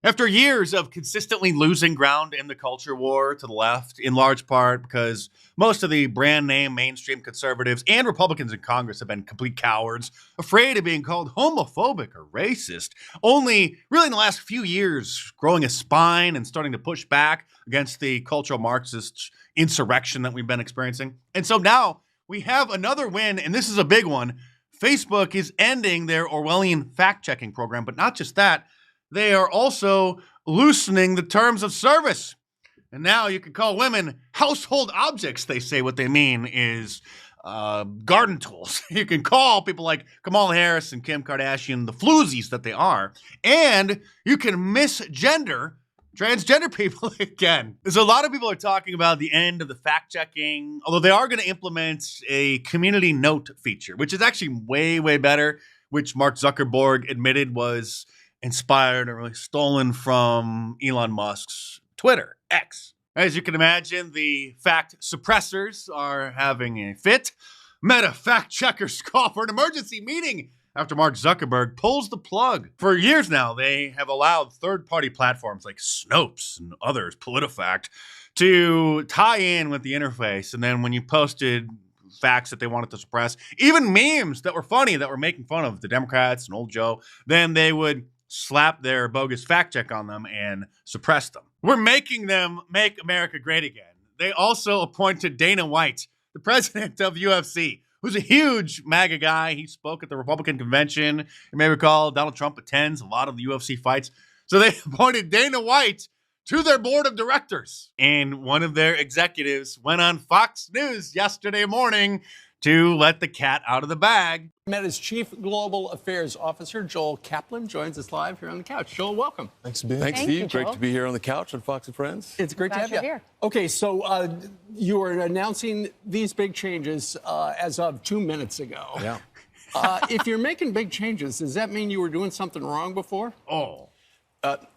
After years of consistently losing ground in the culture war to the left, in large part because most of the brand name mainstream conservatives and Republicans in Congress have been complete cowards, afraid of being called homophobic or racist, only really in the last few years growing a spine and starting to push back against the cultural Marxist insurrection that we've been experiencing. And so now we have another win, and this is a big one. Facebook is ending their Orwellian fact-checking program, but not just that. They are also loosening the terms of service. And now you can call women household objects. They say what they mean is garden tools. You can call people like Kamala Harris and Kim Kardashian the floozies that they are. And you can misgender transgender people again. So a lot of people are talking about the end of the fact-checking, although they are going to implement a community note feature, which is actually way, way better, which Mark Zuckerberg admitted was inspired or really stolen from Elon Musk's Twitter, X. As you can imagine, the fact suppressors are having a fit. Meta fact checkers call for an emergency meeting after Mark Zuckerberg pulls the plug. For years now, they have allowed third-party platforms like Snopes and others, PolitiFact, to tie in with the interface. And then when you posted facts that they wanted to suppress, even memes that were funny, that were making fun of the Democrats and old Joe, then they would slap their bogus fact check on them and suppress them. We're making them make America great again. They also appointed Dana White, the president of UFC, who's a huge MAGA guy. He spoke at the Republican convention. You may recall Donald Trump attends a lot of the UFC fights. So they appointed Dana White to their board of directors. And one of their executives went on Fox News yesterday morning to let the cat out of the bag. Meta's Chief Global Affairs Officer, Joel Kaplan, joins us live here on the couch. Joel, welcome. Thanks for being here. Thanks, Steve. Great to be here on the couch on Fox and Friends. It's great to have you here. Okay, so you are announcing these big changes as of 2 minutes ago. Yeah. If you're making big changes, does that mean you were doing something wrong before?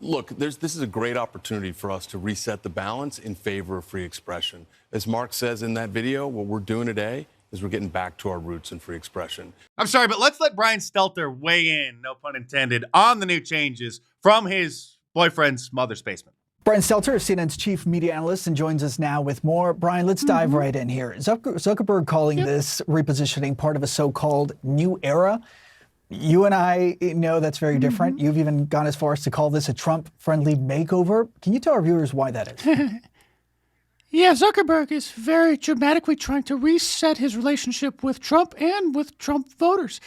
Look, this is a great opportunity for us to reset the balance in favor of free expression. As Mark says in that video, what we're doing today is we're getting back to our roots in free expression. I'm sorry, but let's let Brian Stelter weigh in, no pun intended, on the new changes from his boyfriend's mother's basement. Brian Stelter is CNN's chief media analyst and joins us now with more. Brian, let's dive right in here. Zuckerberg calling this repositioning part of a so-called new era. You and I know that's very different. You've even gone as far as to call this a Trump-friendly makeover. Can you tell our viewers why that is? Yeah, Zuckerberg is very dramatically trying to reset his relationship with Trump and with Trump voters.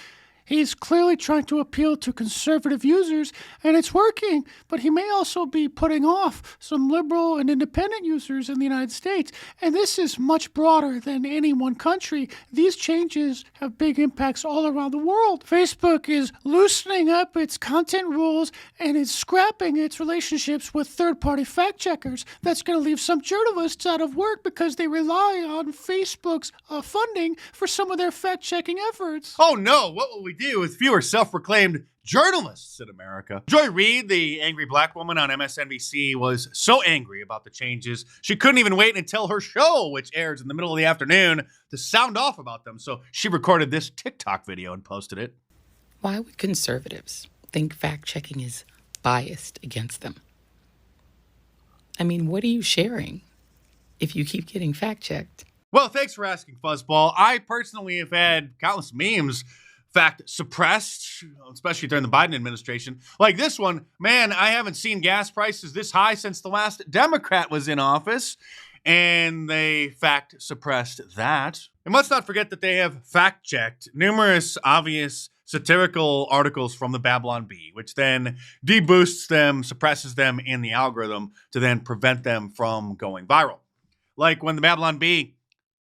He's clearly trying to appeal to conservative users, and it's working, but he may also be putting off some liberal and independent users in the United States. And this is much broader than any one country. These changes have big impacts all around the world. Facebook is loosening up its content rules and it's scrapping its relationships with third-party fact-checkers. That's going to leave some journalists out of work because they rely on Facebook's funding for some of their fact-checking efforts. Oh no, what will we do with fewer self-proclaimed journalists in America? Joy Reid, the angry black woman on MSNBC, was so angry about the changes, she couldn't even wait until her show, which airs in the middle of the afternoon, to sound off about them. So she recorded this TikTok video and posted it. Why would conservatives think fact-checking is biased against them? I mean, what are you sharing if you keep getting fact-checked? Well, thanks for asking, Fuzzball. I personally have had countless memes fact suppressed, especially during the Biden administration. Like this one, man, I haven't seen gas prices this high since the last Democrat was in office, and they fact suppressed that. And let's not forget that they have fact checked numerous obvious satirical articles from the Babylon Bee, which then deboosts them, suppresses them in the algorithm to then prevent them from going viral. Like when the Babylon Bee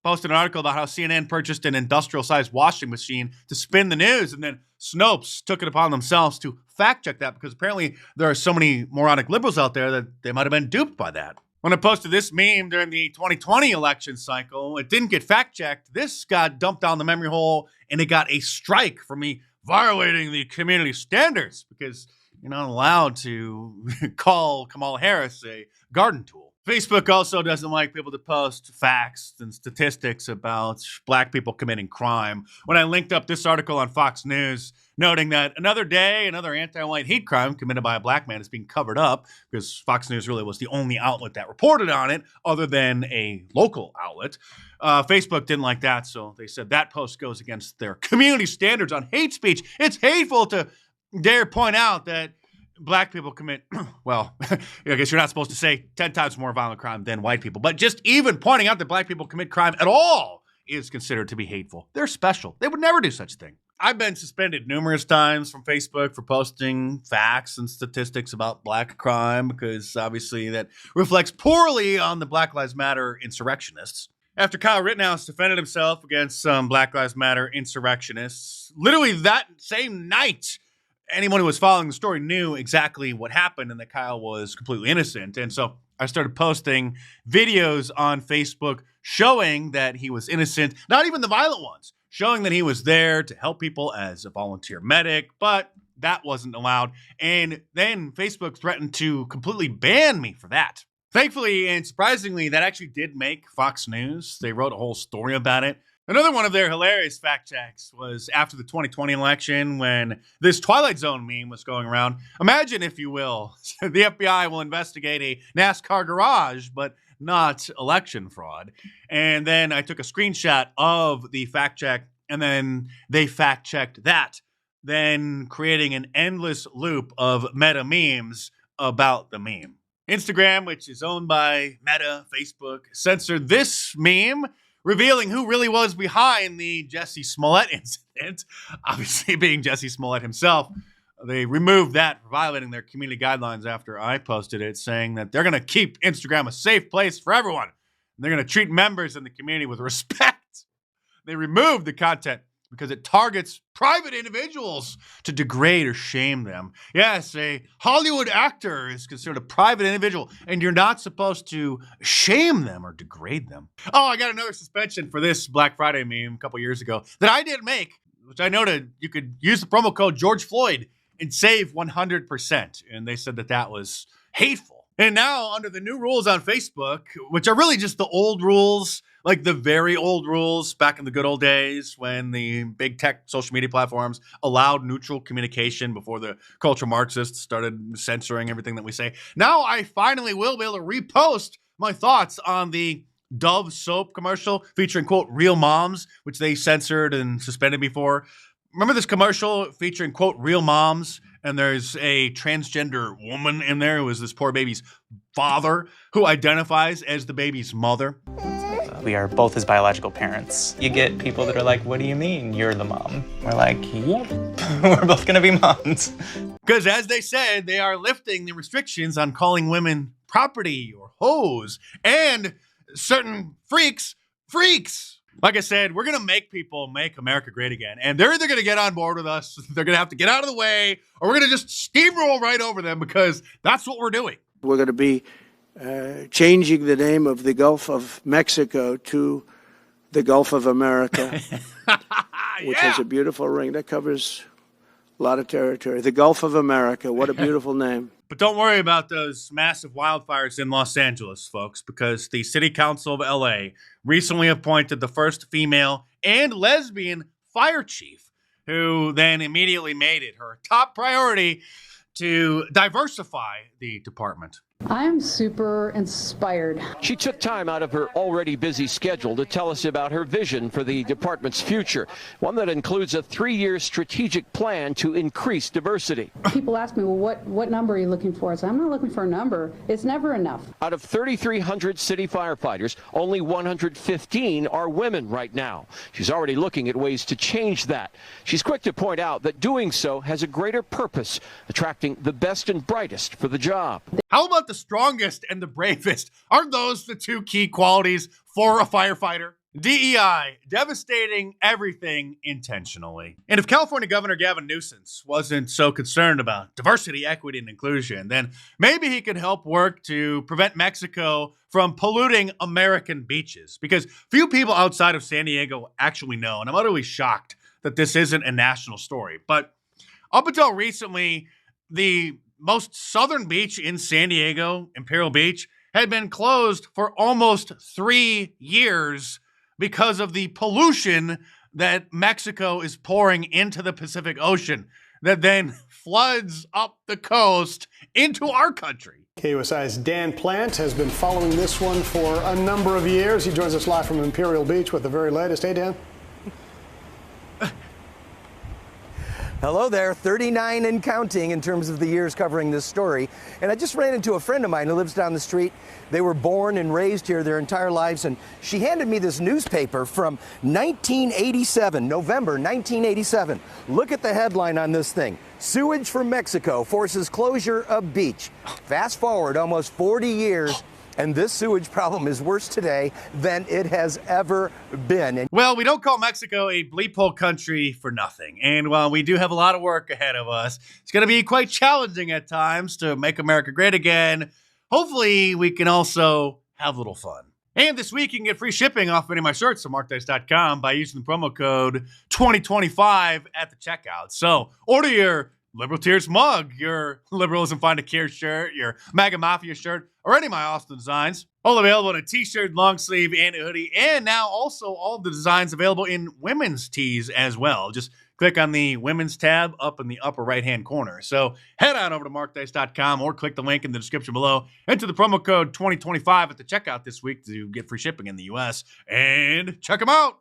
posted an article about how CNN purchased an industrial-sized washing machine to spin the news, and then Snopes took it upon themselves to fact-check that because apparently there are so many moronic liberals out there that they might have been duped by that. When I posted this meme during the 2020 election cycle, it didn't get fact-checked. This got dumped down the memory hole, and it got a strike for me violating the community standards because you're not allowed to call Kamala Harris a garden tool. Facebook also doesn't like people to post facts and statistics about black people committing crime. When I linked up this article on Fox News, noting that another day, another anti-white hate crime committed by a black man is being covered up because Fox News really was the only outlet that reported on it other than a local outlet. Facebook didn't like that, so they said that post goes against their community standards on hate speech. It's hateful to dare point out that black people commit, well, I guess you're not supposed to say 10 times more violent crime than white people, but just even pointing out that black people commit crime at all is considered to be hateful. They're special. They would never do such a thing. I've been suspended numerous times from Facebook for posting facts and statistics about black crime because obviously that reflects poorly on the Black Lives Matter insurrectionists. After Kyle Rittenhouse defended himself against some Black Lives Matter insurrectionists, literally that same night, anyone who was following the story knew exactly what happened and that Kyle was completely innocent. And so I started posting videos on Facebook showing that he was innocent, not even the violent ones, showing that he was there to help people as a volunteer medic, but that wasn't allowed. And then Facebook threatened to completely ban me for that. Thankfully and surprisingly, that actually did make Fox News. They wrote a whole story about it. Another one of their hilarious fact checks was after the 2020 election when this Twilight Zone meme was going around. Imagine, if you will, the FBI will investigate a NASCAR garage, but not election fraud. And then I took a screenshot of the fact check, and then they fact checked that, then creating an endless loop of meta memes about the meme. Instagram, which is owned by Meta, Facebook, censored this meme, revealing who really was behind the Jussie Smollett incident, obviously being Jussie Smollett himself. They removed that for violating their community guidelines after I posted it, saying that they're going to keep Instagram a safe place for everyone. And they're going to treat members in the community with respect. They removed the content because it targets private individuals to degrade or shame them. Yes, a Hollywood actor is considered a private individual, and you're not supposed to shame them or degrade them. Oh, I got another suspension for this Black Friday meme a couple years ago that I didn't make, which I noted you could use the promo code George Floyd and save 100%. And they said that that was hateful. And now, under the new rules on Facebook, which are really just the old rules, like the very old rules back in the good old days when the big tech social media platforms allowed neutral communication before the cultural Marxists started censoring everything that we say. Now I finally will be able to repost my thoughts on the Dove soap commercial featuring, quote, real moms, which they censored and suspended before. Remember this commercial featuring, quote, real moms? And there's a transgender woman in there who is this poor baby's father who identifies as the baby's mother. We are both his biological parents. You get people that are like, what do you mean you're the mom? We're like, yep, we're both gonna be moms. Because as they said, they are lifting the restrictions on calling women property or hoes and certain freaks. Like I said, we're going to make people make America great again. And they're either going to get on board with us, they're going to have to get out of the way, or we're going to just steamroll right over them because that's what we're doing. We're going to be changing the name of the Gulf of Mexico to the Gulf of America, which is a beautiful ring that covers a lot of territory. The Gulf of America, what a beautiful name. But don't worry about those massive wildfires in Los Angeles, folks, because the City Council of LA recently appointed the first female and lesbian fire chief, who then immediately made it her top priority to diversify the department. I'm super inspired. She took time out of her already busy schedule to tell us about her vision for the department's future, one that includes a 3-year strategic plan to increase diversity. People ask me, well, what number are you looking for? I said, I'm not looking for a number. It's never enough. Out of 3,300 city firefighters, only 115 are women right now. She's already looking at ways to change that. She's quick to point out that doing so has a greater purpose, attracting the best and brightest for the job. How about the strongest and the bravest? Aren't those the two key qualities for a firefighter? DEI, devastating everything intentionally. And if California Governor Gavin Newsom wasn't so concerned about diversity, equity, and inclusion, then maybe he could help work to prevent Mexico from polluting American beaches. Because few people outside of San Diego actually know, and I'm utterly shocked that this isn't a national story. But up until recently, the most southern beach in San Diego, Imperial Beach, had been closed for almost 3 years because of the pollution that Mexico is pouring into the Pacific Ocean that then floods up the coast into our country. KUSI's Dan Plant has been following this one for a number of years. He joins us live from Imperial Beach with the very latest. Hey, Dan. Hello there, 39 and counting in terms of the years covering this story. And I just ran into a friend of mine who lives down the street. They were born and raised here their entire lives, and she handed me this newspaper from 1987, November 1987. Look at the headline on this thing. Sewage from Mexico forces closure of beach. Fast forward almost 40 years, and this sewage problem is worse today than it has ever been. Well, we don't call Mexico a bleep hole country for nothing. And while we do have a lot of work ahead of us, it's going to be quite challenging at times to make America great again. Hopefully, we can also have a little fun. And this week, you can get free shipping off any of my shirts at markdice.com by using the promo code 2025 at the checkout. So order your Liberal Tears mug, your Liberalism Find a Cure shirt, your MAGA Mafia shirt, or any of my Austin designs. All available in a t-shirt, long sleeve, and a hoodie. And now also all of the designs available in women's tees as well. Just click on the women's tab up in the upper right-hand corner. So head on over to markdice.com or click the link in the description below. Enter the promo code 2025 at the checkout this week to get free shipping in the U.S. And check them out.